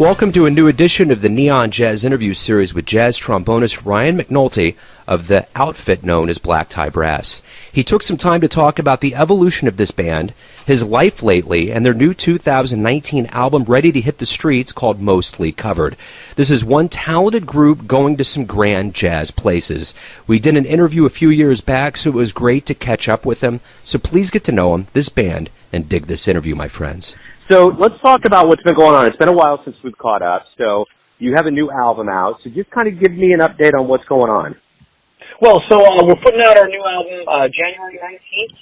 Welcome to a new edition of the Neon Jazz interview series with jazz trombonist Ryan McNulty of the outfit known as Black Tie Brass. He took some time to talk about the evolution of this band, his life lately, and their new 2019 album ready to hit the streets called Mostly Covered. This is one talented group going to some grand jazz places. We did an interview a few years back, so it was great to catch up with them. So please get to know them, this band, and dig this interview, my friends. So let's talk about what's been going on. It's been a while since we've caught up. So you have a new album out. So just kind of give me an update on what's going on. Well, we're putting out our new album January 19th.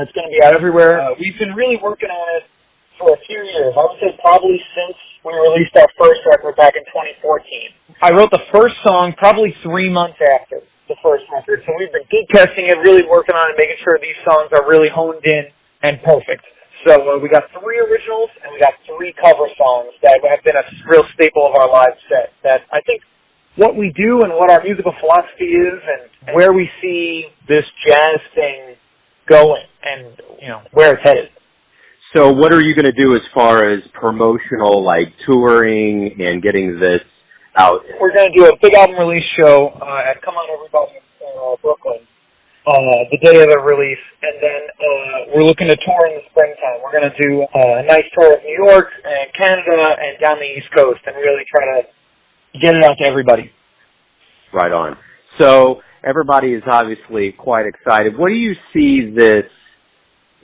It's going to be out everywhere. We've been really working on it for a few years. I would say probably since we released our first record back in 2014. I wrote the first song probably 3 months after the first record. So we've been deep testing it, really working on it, making sure these songs are really honed in and perfect. So we got 3 originals and we got 3 cover songs that have been a real staple of our live set. That I think what we do and what our musical philosophy is and where we see this jazz thing going and, you know, where it's headed. So what are you going to do as far as promotional, like touring and getting this out? We're going to do a big album release show at Come On Everybody in Brooklyn. The day of the release, and then we're looking to tour in the springtime. We're going to do a nice tour of New York and Canada and down the East Coast and really try to get it out to everybody. Right on. So everybody is obviously quite excited. What do you see this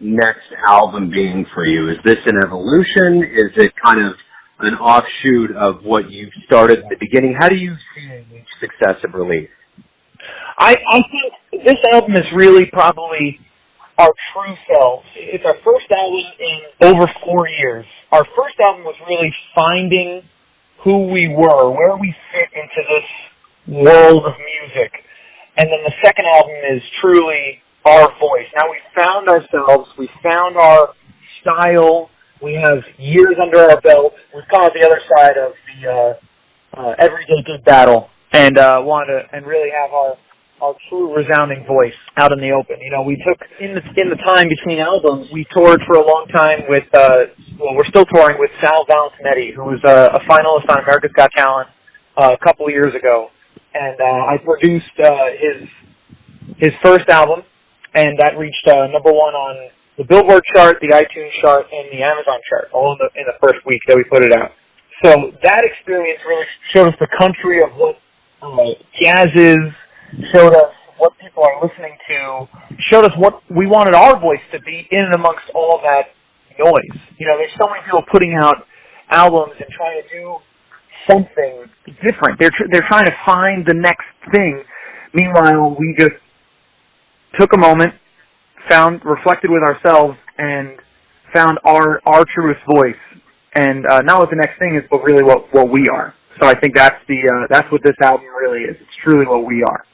next album being for you? Is this an evolution? Is it kind of an offshoot of what you started in the beginning? How do you see each successive release? I think this album is really probably our true selves. It's our first album in over 4 years. Our first album was really finding who we were, where we fit into this world of music. And then the second album is truly our voice. Now we found ourselves, we found our style, we have years under our belt. We've come out the other side of the everyday good battle and wanted to really have our true resounding voice out in the open. You know, we took, in the time between albums, we toured for a long time with, we're still touring with Sal Valentinetti, who was a finalist on America's Got Talent a couple of years ago. And I produced his first album, and that reached #1 on the Billboard chart, the iTunes chart, and the Amazon chart, all in the first week that we put it out. So that experience really showed us the country of what jazz is, showed us what people are listening to, showed us what we wanted our voice to be in and amongst all that noise. You know, there's so many people putting out albums and trying to do something different. They're trying to find the next thing. Meanwhile, we just took a moment, reflected with ourselves, and found our truest voice. And not what the next thing is, but really what we are. So I think that's what this album really is. It's truly what we are.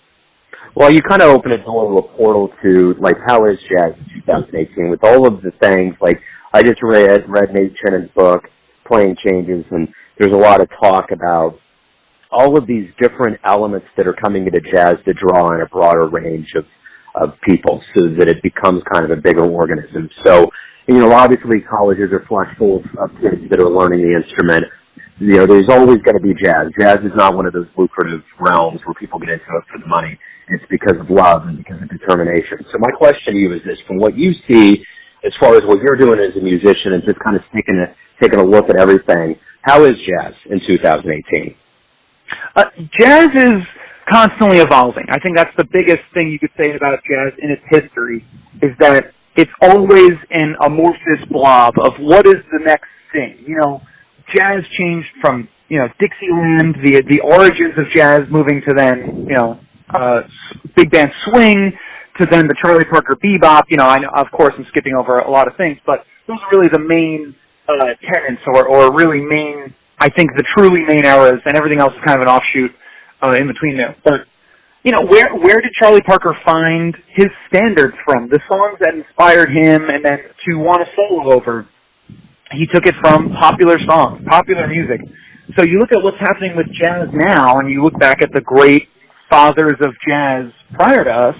Well, you kind of open a door to a portal to, like, how is jazz in 2018 with all of the things, like, I just read Nate Chennan's book, Playing Changes, and there's a lot of talk about all of these different elements that are coming into jazz to draw in a broader range of people so that it becomes kind of a bigger organism. So, you know, obviously colleges are flush full of kids that are learning the instrument. You know, there's always going to be jazz. Jazz is not one of those lucrative realms where people get into it for the money. It's because of love and because of determination. So my question to you is this: from what you see, as far as what you're doing as a musician and just kind of taking a look at everything, how is jazz in 2018? Jazz is constantly evolving. I think that's the biggest thing you could say about jazz in its history, is that it's always an amorphous blob of what is the next thing. You know, jazz changed from, you know, Dixieland, the origins of jazz, moving to then, you know, big band swing, to then the Charlie Parker bebop. You know, I know, of course, I'm skipping over a lot of things, but those are really the main tenets, or really main, I think, the truly main eras, and everything else is kind of an offshoot in between there. But, you know, where did Charlie Parker find his standards from? The songs that inspired him, and then to want to solo over, he took it from popular songs, popular music. So you look at what's happening with jazz now, and you look back at the great fathers of jazz prior to us,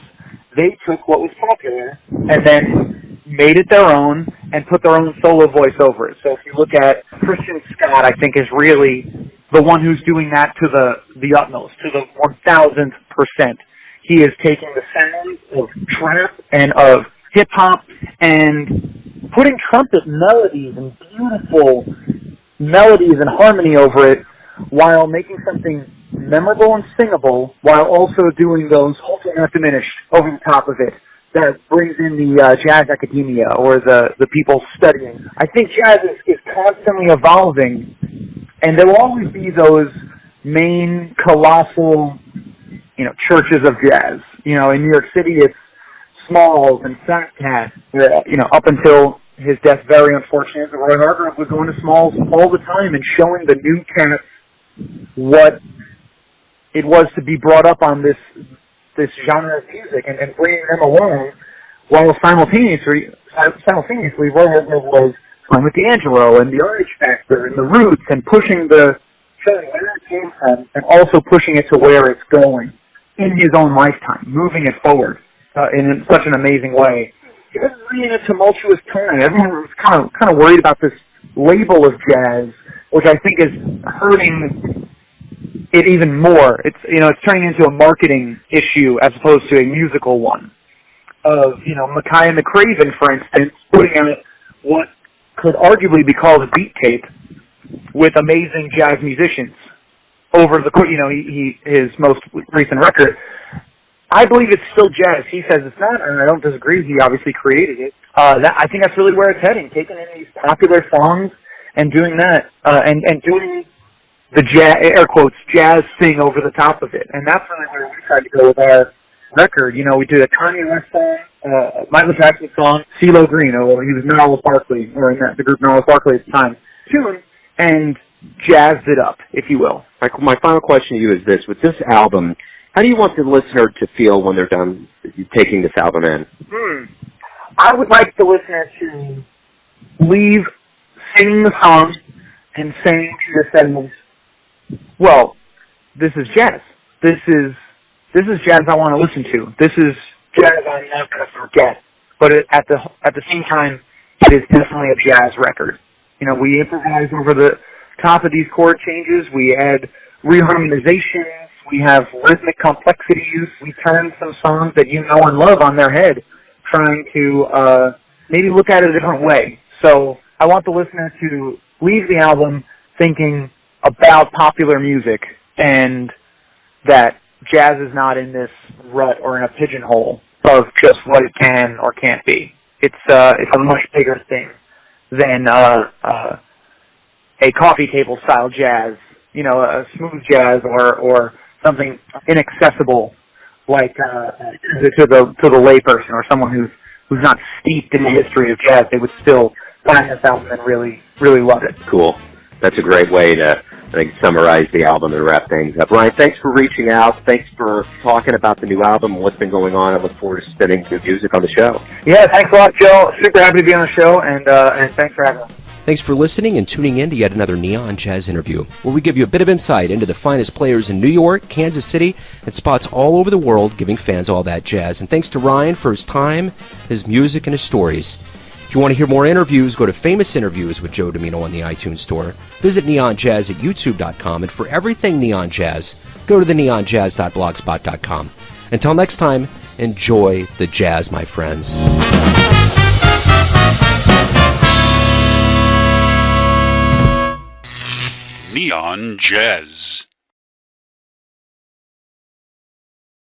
they took what was popular and then made it their own and put their own solo voice over it. So if you look at Christian Scott, I think is really the one who's doing that to the utmost, to the 1,000%. He is taking the sounds of trap and of hip-hop and putting trumpet melodies and beautiful melodies and harmony over it while making something memorable and singable, while also doing those hopefully not diminished over the top of it that brings in the jazz academia or the people studying. I think jazz is constantly evolving, and there will always be those main colossal, churches of jazz. In New York City, it's Smalls and Fat Cat. Up until his death, very unfortunate. Roy Hargrove was going to Smalls all the time and showing the new cats what it was to be brought up on this genre of music and bringing them along, while simultaneously Roy Hargrove was playing with D'Angelo and the RH Factor and the Roots and showing where it came from and also pushing it to where it's going in his own lifetime, moving it forward in such an amazing way. It was really a tumultuous time. Everyone was kind of worried about this label of jazz, which I think is hurting it even more. It's turning into a marketing issue as opposed to a musical one. Of Mackay and the Craven, for instance, putting out what could arguably be called a beat tape with amazing jazz musicians over the his most recent record. I believe it's still jazz. He says it's not, and I don't disagree. He obviously created it. I think that's really where it's heading, taking in these popular songs and doing that, and doing the jazz, air quotes, jazz thing over the top of it. And that's really where we tried to go with our record. We did a Kanye West song, Michael Jackson song, CeeLo Green, he was Gnarls Barkley, or in the group Gnarls Barkley at the time, tune, and jazzed it up, if you will. My final question to you is this. With this album, how do you want the listener to feel when they're done taking this album in? I would like the listener to leave singing the song and saying to yourselves, well, this is jazz. This is jazz I want to listen to. This is jazz I'm not going to forget. But at the same time, it is definitely a jazz record. We improvise over the top of these chord changes. We add reharmonizations. We have rhythmic complexities. We turn some songs that you know and love on their head, trying to maybe look at it a different way. So I want the listener to leave the album thinking about popular music and that jazz is not in this rut or in a pigeonhole of just what it can or can't be. It's a much bigger thing than a coffee table style jazz, a smooth jazz or something inaccessible like to the layperson or someone who's not steeped in the history of jazz. They would still find this album and really, really love it. Cool. That's a great way to, I think, summarize the album and wrap things up. Ryan, thanks for reaching out. Thanks for talking about the new album and what's been going on. I look forward to spinning new music on the show. Yeah, thanks a lot, Joe. Super happy to be on the show, and thanks for having us. Thanks for listening and tuning in to yet another Neon Jazz interview, where we give you a bit of insight into the finest players in New York, Kansas City, and spots all over the world, giving fans all that jazz. And thanks to Ryan for his time, his music, and his stories. If you want to hear more interviews, go to Famous Interviews with Joe Domino on the iTunes Store. Visit neonjazz at youtube.com, and for everything Neon Jazz, go to the neonjazz.blogspot.com. Until next time, enjoy the jazz, my friends. Neon Jazz.